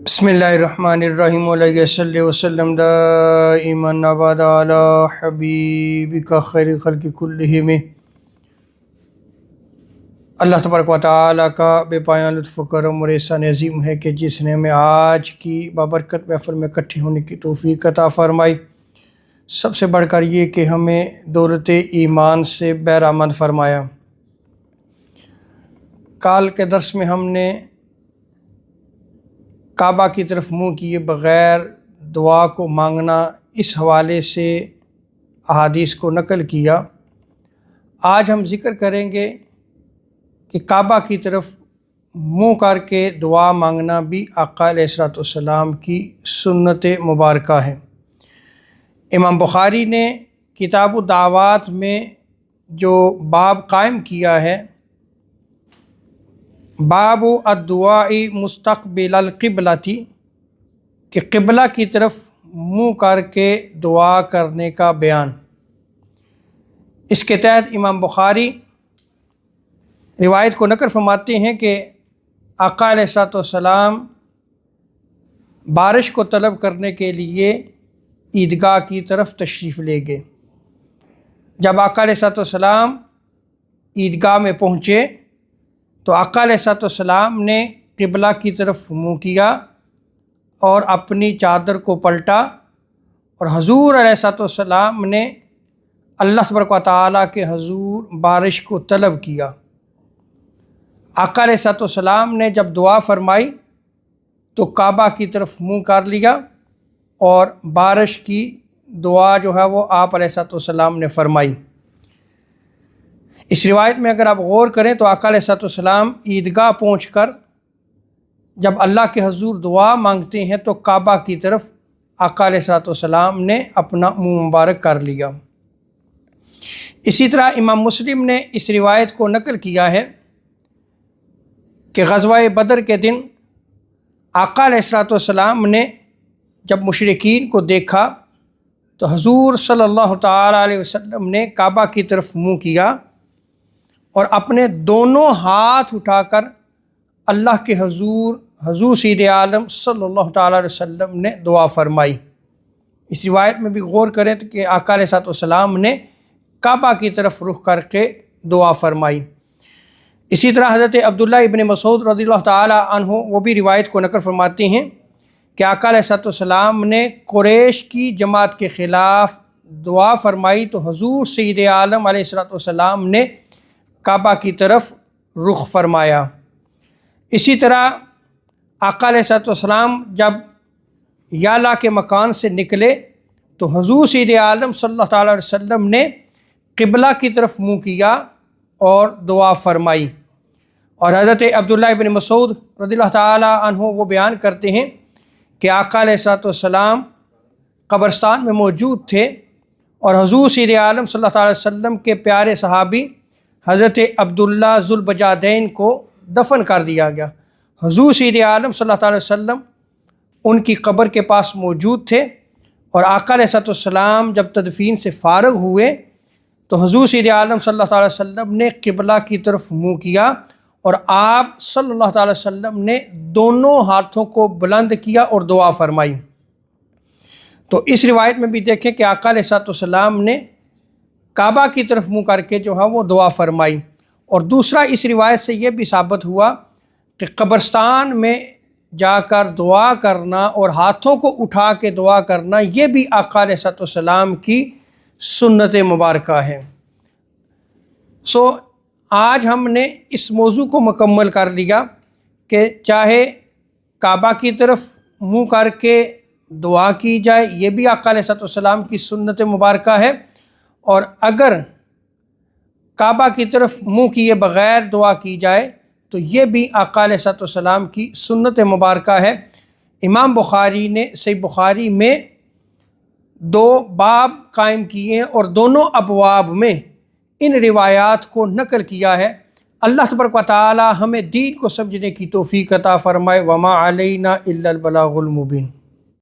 بسم اللہ الرحمن الرحیم علیہ صلی وسلم دائما ابدا علی حبیبک خیر خلق کلہم۔ اللہ تبارک و تعالیٰ کا بے پایان لطف و کرم اور احسان عظیم ہے کہ جس نے ہمیں آج کی بابرکت محفل میں اکٹھے ہونے کی توفیق عطا فرمائی۔ سب سے بڑھ کر یہ کہ ہمیں دولت ایمان سے بہرامند فرمایا۔ کال کے درس میں ہم نے کعبہ کی طرف منہ کیے بغیر دعا کو مانگنا اس حوالے سے احادیث کو نقل کیا۔ آج ہم ذکر کریں گے کہ کعبہ کی طرف منہ کر کے دعا مانگنا بھی آقا علیہ الصلوۃ والسلام کی سنت مبارکہ ہے۔ امام بخاری نے کتاب الدعوات میں جو باب قائم کیا ہے، باب الدعاء مستقبل القبلۃ، کہ قبلہ کی طرف منہ کر کے دعا کرنے کا بیان۔ اس کے تحت امام بخاری روایت کو نقل فرماتے ہیں کہ آقا علیہ الصلوۃ والسلام بارش کو طلب کرنے کے لیے عیدگاہ کی طرف تشریف لے گئے۔ جب آقا علیہ الصلوۃ والسلام عیدگاہ میں پہنچے تو آقا علیہ الصلوۃ والسلام نے قبلہ کی طرف منہ کیا اور اپنی چادر کو پلٹا، اور حضور علیہ الصلوۃ والسلام نے اللہ تبارک و تعالیٰ کے حضور بارش کو طلب کیا۔ آقا علیہ الصلوۃ والسلام نے جب دعا فرمائی تو کعبہ کی طرف منہ کر لیا اور بارش کی دعا جو ہے وہ آپ علیہ الصلوۃ والسلام نے فرمائی۔ اس روایت میں اگر آپ غور کریں تو آقا علیہ الصلوۃ والسلام عیدگاہ پہنچ کر جب اللہ کے حضور دعا مانگتے ہیں تو کعبہ کی طرف آقا علیہ الصلوۃ والسلام نے اپنا منہ مبارک کر لیا۔ اسی طرح امام مسلم نے اس روایت کو نقل کیا ہے کہ غزوہ بدر کے دن آقا علیہ الصلوۃ والسلام نے جب مشرکین کو دیکھا تو حضور صلی اللہ تعالیٰ علیہ وسلم نے کعبہ کی طرف منہ کیا اور اپنے دونوں ہاتھ اٹھا کر اللہ کے حضور سید عالم صلی اللہ تعالیٰ علیہ وسلم نے دعا فرمائی۔ اس روایت میں بھی غور کریں تو کہ آقا علیہ الصلوۃ والسلام نے کعبہ کی طرف رخ کر کے دعا فرمائی۔ اسی طرح حضرت عبداللہ ابن مسعود رضی اللہ تعالیٰ عنہ وہ بھی روایت کو نقل فرماتے ہیں کہ آقا علیہ الصلوۃ والسلام نے قریش کی جماعت کے خلاف دعا فرمائی تو حضور سید عالم علیہ الصلوۃ والسلام نے کعبہ کی طرف رخ فرمایا۔ اسی طرح آقا علیہ الصلوۃ والسلام جب یالا کے مکان سے نکلے تو حضور سید عالم صلی اللہ تعالیٰ علیہ وسلم نے قبلہ کی طرف منہ کیا اور دعا فرمائی۔ اور حضرت عبداللہ ابن مسعود رضی اللہ تعالیٰ عنہ وہ بیان کرتے ہیں کہ آقا علیہ الصلوۃ والسلام قبرستان میں موجود تھے اور حضور سید عالم صلی اللہ تعالیٰ علیہ وسلم کے پیارے صحابی حضرت عبداللہ ذوالبجادین کو دفن کر دیا گیا۔ حضور سید عالم صلی اللہ تعالیٰ علیہ وسلم ان کی قبر کے پاس موجود تھے، اور آقا علیہ الصلوۃ والسلام جب تدفین سے فارغ ہوئے تو حضور سید عالم صلی اللہ تعالیٰ علیہ وسلم نے قبلہ کی طرف منہ کیا اور آپ صلی اللہ تعالیٰ علیہ وسلم نے دونوں ہاتھوں کو بلند کیا اور دعا فرمائی۔ تو اس روایت میں بھی دیکھیں کہ آقا علیہ الصلوۃ والسلام نے کعبہ کی طرف منہ کر کے جو ہے وہ دعا فرمائی۔ اور دوسرا اس روایت سے یہ بھی ثابت ہوا کہ قبرستان میں جا کر دعا کرنا اور ہاتھوں کو اٹھا کے دعا کرنا یہ بھی آقا علیہ الصلوۃ والسلام کی سنت مبارکہ ہے۔ آج ہم نے اس موضوع کو مکمل کر لیا کہ چاہے کعبہ کی طرف منہ کر کے دعا کی جائے یہ بھی آقا علیہ الصلوۃ والسلام کی سنت مبارکہ ہے، اور اگر کعبہ کی طرف منہ کیے بغیر دعا کی جائے تو یہ بھی آقا علیہ الصلوۃ والسلام کی سنت مبارکہ ہے۔ امام بخاری نے صحیح بخاری میں 2 باب قائم کیے ہیں اور دونوں ابواب میں ان روایات کو نقل کیا ہے۔ اللہ تبارک و تعالی ہمیں دین کو سمجھنے کی توفیق عطا فرمائے۔ وما علینا الا البلاغ المبین۔